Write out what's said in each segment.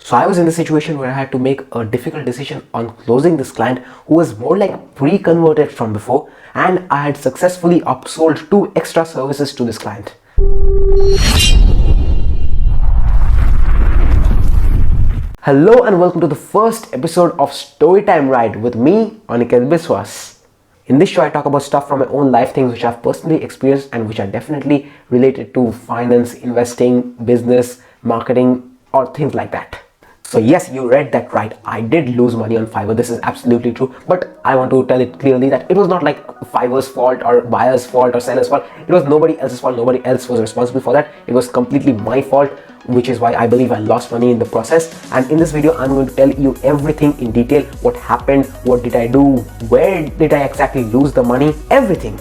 So I was in the situation where I had to make a difficult decision on closing this client who was more like pre-converted from before, and I had successfully upsold 2 extra services to this client. Hello and welcome to the first episode of StoryTime Ride with me, Aniket Biswas. In this show, I talk about stuff from my own life, things which I've personally experienced and which are definitely related to finance, investing, business, marketing, or things like that. So yes, you read that right. I did lose money on Fiverr. This is absolutely true. But I want to tell it clearly that it was not like Fiverr's fault or buyer's fault or seller's fault. It was nobody else's fault. Nobody else was responsible for that. It was completely my fault, which is why I believe I lost money in the process. And in this video, I'm going to tell you everything in detail. What happened? What did I do? Where did I exactly lose the money? Everything.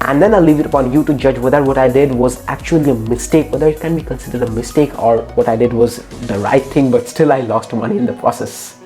And then I'll leave it upon you to judge whether what I did was actually a mistake, whether it can be considered a mistake, or what I did was the right thing, but still I lost money in the process.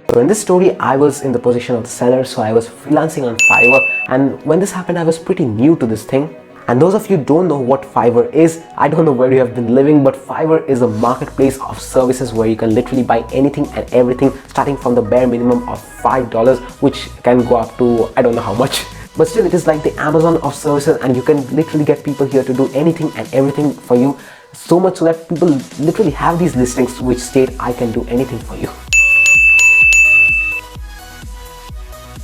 So in this story, I was in the position of the seller, so I was freelancing on Fiverr, and when this happened, I was pretty new to this thing. And those of you who don't know what Fiverr is, I don't know where you have been living, but Fiverr is a marketplace of services where you can literally buy anything and everything, starting from the bare minimum of $5, which can go up to I don't know how much. But still, it is like the Amazon of services, and you can literally get people here to do anything and everything for you. So much so that people literally have these listings which state, I can do anything for you.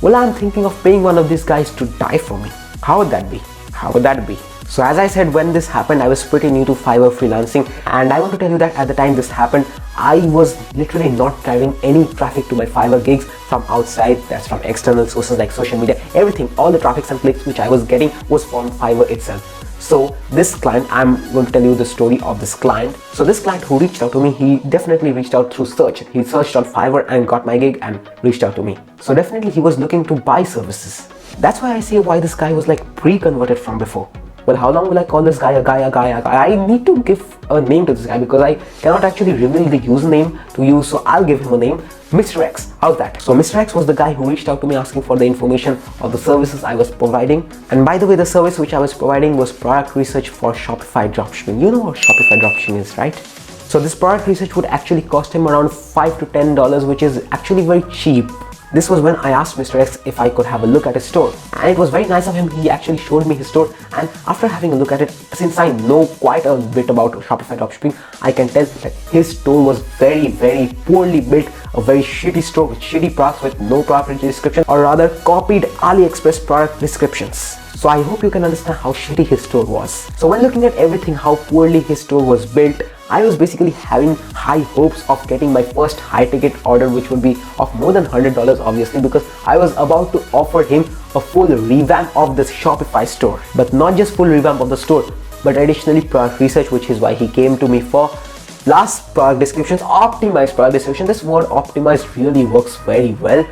Well, I'm thinking of paying one of these guys to die for me. How would that be? How would that be? So as I said, when this happened, I was pretty new to Fiverr freelancing, and I want to tell you that at the time this happened, I was literally not driving any traffic to my Fiverr gigs from outside. That's from external sources like social media, everything, all the traffic and clicks which I was getting was from Fiverr itself. So this client, I'm going to tell you the story of this client. So this client who reached out to me, he definitely reached out through search. He searched on Fiverr and got my gig and reached out to me. So definitely he was looking to buy services. That's why I say why this guy was like pre-converted from before. Well, how long will I call this guy a guy? I need to give a name to this guy because I cannot actually reveal the username to you, so I'll give him a name. Mr. X. How's that? So Mr. X was the guy who reached out to me asking for the information of the services I was providing. And by the way, the service which I was providing was product research for Shopify dropshipping. You know what Shopify dropshipping is, right? So this product research would actually cost him around $5 to $10, which is actually very cheap. This was when I asked Mr. X if I could have a look at his store, and it was very nice of him. He actually showed me his store, and after having a look at it, since I know quite a bit about Shopify dropshipping, I can tell that his store was very poorly built, a very shitty store with shitty products with no product description, or rather copied AliExpress product descriptions. So I hope you can understand how shitty his store was. So when looking at everything, how poorly his store was built, I was basically having high hopes of getting my first high ticket order, which would be of more than $100 obviously, because I was about to offer him a full revamp of this Shopify store. But not just full revamp of the store, but additionally product research, which is why he came to me for. Plus product descriptions, optimized product description. This word optimized really works very well.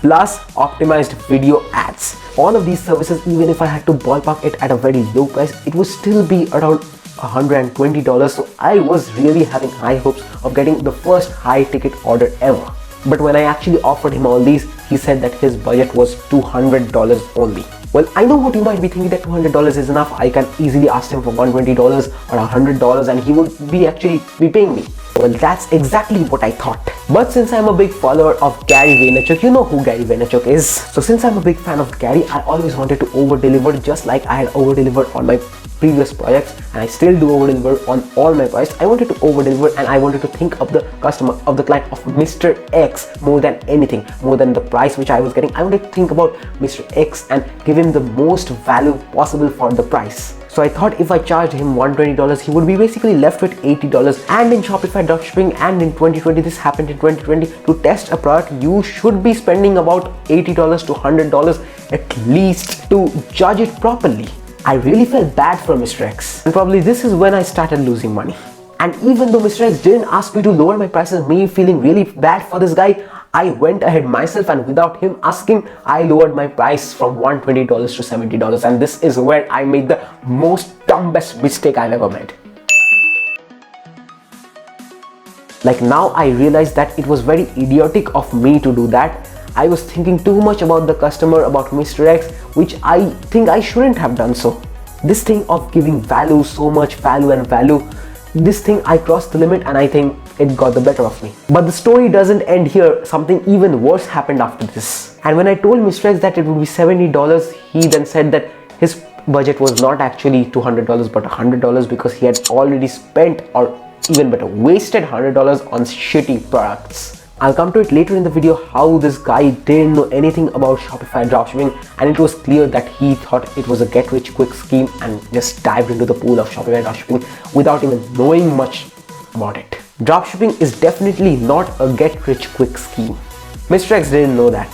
Plus optimized video ads. All of these services, even if I had to ballpark it at a very low price, it would still be around $120. So I was really having high hopes of getting the first high ticket order ever. But when I actually offered him all these, he said that his budget was $200 only. Well, I know what you might be thinking, that $200 is enough. I can easily ask him for $120 or $100 and he would be actually paying me. Well, that's exactly what I thought. But since I'm a big follower of Gary Vaynerchuk, you know who Gary Vaynerchuk is. So since I'm a big fan of Gary, I always wanted to over-deliver, just like I had over-delivered on my previous projects, and I still do over-deliver on all my projects. I wanted to over-deliver, and I wanted to think of the customer, of the client, of Mr. X more than anything, more than the price which I was getting. I wanted to think about Mr. X and give him the most value possible for the price. So I thought if I charged him $120, he would be basically left with $80. And in Shopify dropshipping, and in 2020, this happened in 2020, to test a product, you should be spending about $80 to $100 at least to judge it properly. I really felt bad for Mr. X, and probably this is when I started losing money. And even though Mr. X didn't ask me to lower my prices, me feeling really bad for this guy, I went ahead myself, and without him asking, I lowered my price from $120 to $70. And this is where I made the most dumbest mistake I've ever made. Like, now I realize that it was very idiotic of me to do that. I was thinking too much about the customer, about Mr. X, which I think I shouldn't have done so. This thing of giving value, so much value and value, this thing I crossed the limit and I think it got the better of me. But the story doesn't end here. Something even worse happened after this. And when I told Mr. X that it would be $70, he then said that his budget was not actually $200 but $100 because he had already spent, or even better, wasted $100 on shitty products. I'll come to it later in the video how this guy didn't know anything about Shopify dropshipping, and it was clear that he thought it was a get rich quick scheme and just dived into the pool of Shopify dropshipping without even knowing much about it. Dropshipping is definitely not a get rich quick scheme. Mr. X didn't know that.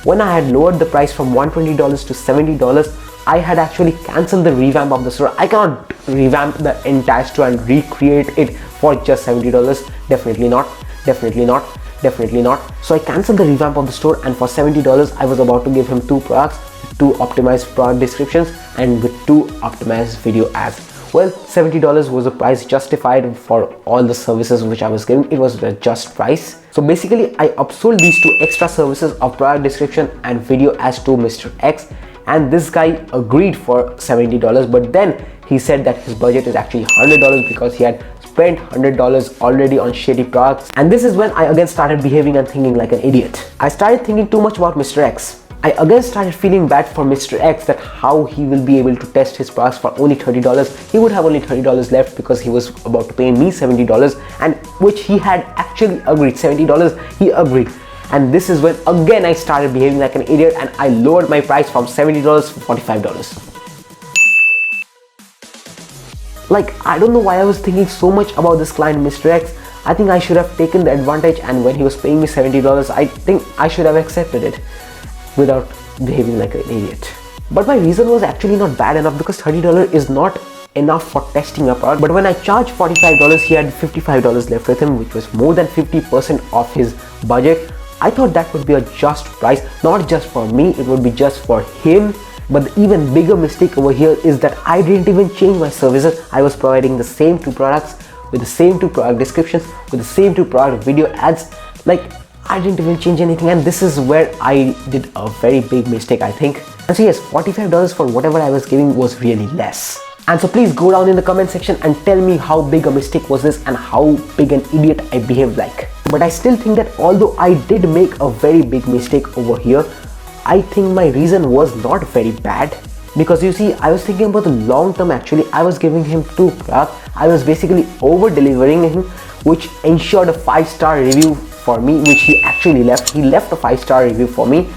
When I had lowered the price from $120 to $70, I had actually cancelled the revamp of the store. I cannot revamp the entire store and recreate it for just $70. Definitely not, definitely not, definitely not. So I cancelled the revamp of the store, and for $70 I was about to give him 2 products, 2 optimized product descriptions and with 2 optimized video ads. Well, $70 was a price justified for all the services which I was giving. It was a just price. So basically I upsold these 2 extra services of product description and video ads to Mr. X, and this guy agreed for $70, but then he said that his budget is actually $100 because he had spent $100 already on shitty products. And this is when I again started behaving and thinking like an idiot. I started thinking too much about Mr. X. I again started feeling bad for Mr. X, that how he will be able to test his products for only $30. He would have only $30 left because he was about to pay me $70, and which he had actually agreed. $70 he agreed. And this is when again I started behaving like an idiot and I lowered my price from $70 to $45. Like, I don't know why I was thinking so much about this client Mr. X. I think I should have taken the advantage, and when he was paying me $70, I think I should have accepted it without behaving like an idiot. But my reason was actually not bad enough, because $30 is not enough for testing a product. But when I charged $45, he had $55 left with him, which was more than 50% of his budget. I thought that would be a just price, not just for me, it would be just for him. But the even bigger mistake over here is that I didn't even change my services. I was providing the same 2 products with the same 2 product descriptions, with the same 2 product video ads. Like, I didn't even change anything, and this is where I did a very big mistake, I think. And so yes, $45 for whatever I was giving was really less. And so please go down in the comment section and tell me how big a mistake was this and how big an idiot I behaved like. But I still think that although I did make a very big mistake over here, I think my reason was not very bad. Because you see, I was thinking about the long term actually. I was giving him 2 products. I was basically over delivering him, which ensured a 5-star review for me, which he actually left. He left a 5-star review for me.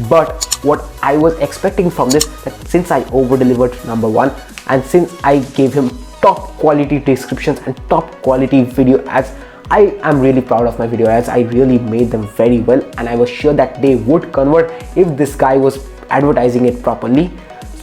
But what I was expecting from this, that since I over delivered number 1, and since I gave him top quality descriptions and top quality video ads, I am really proud of my video ads. I really made them very well, and I was sure that they would convert if this guy was advertising it properly.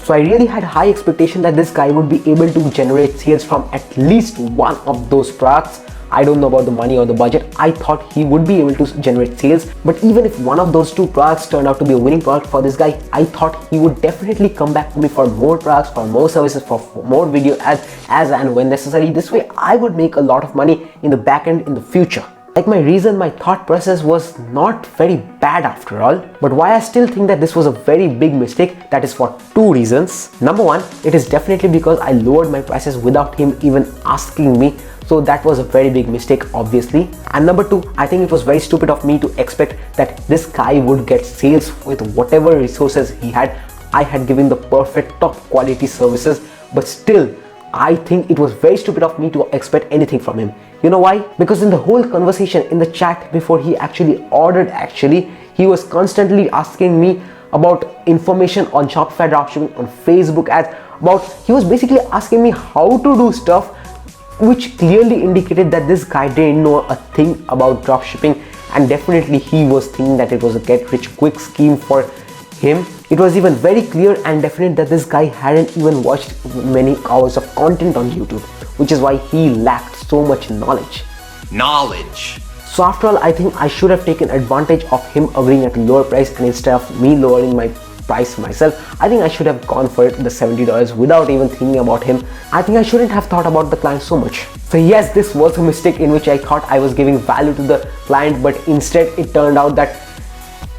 So I really had high expectation that this guy would be able to generate sales from at least one of those products. I don't know about the money or the budget. I thought he would be able to generate sales, but even if one of those 2 products turned out to be a winning product for this guy, I thought he would definitely come back to me for more products, for more services, for more video ads as and when necessary. This way I would make a lot of money in the back end in the future. Like, my thought process was not very bad after all. But why I still think that this was a very big mistake, that is for 2 reasons. Number 1, it is definitely because I lowered my prices without him even asking me. So that was a very big mistake, obviously. And number 2, I think it was very stupid of me to expect that this guy would get sales with whatever resources he had. I had given the perfect top quality services, but still I think it was very stupid of me to expect anything from him. You know why? Because in the whole conversation in the chat before he actually ordered, he was constantly asking me about information on Shopify dropshipping, on Facebook ads, he was basically asking me how to do stuff, which clearly indicated that this guy didn't know a thing about dropshipping, and definitely he was thinking that it was a get rich quick scheme for him. It was even very clear and definite that this guy hadn't even watched many hours of content on YouTube, which is why he lacked so much knowledge. So after all, I think I should have taken advantage of him agreeing at a lower price, and instead of me lowering my price myself, I think I should have gone for the $70 without even thinking about him. I think I shouldn't have thought about the client so much. So yes, this was a mistake in which I thought I was giving value to the client, but instead it turned out that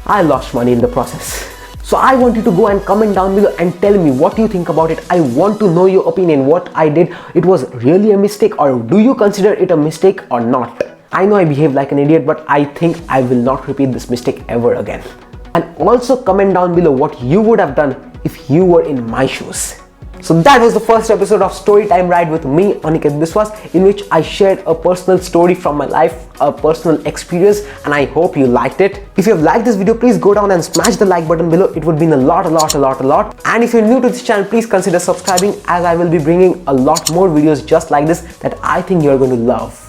I lost money in the process. So I want you to go and comment down below and tell me what you think about it. I want to know your opinion. What I did, it was really a mistake, or do you consider it a mistake or not? I know I behaved like an idiot, but I think I will not repeat this mistake ever again. And also comment down below what you would have done if you were in my shoes. So that was the first episode of Storytime Ride with me, Aniket Biswas, in which I shared a personal story from my life, a personal experience, and I hope you liked it. If you have liked this video, please go down and smash the like button below. It would mean a lot. And if you're new to this channel, please consider subscribing, as I will be bringing a lot more videos just like this that I think you're going to love.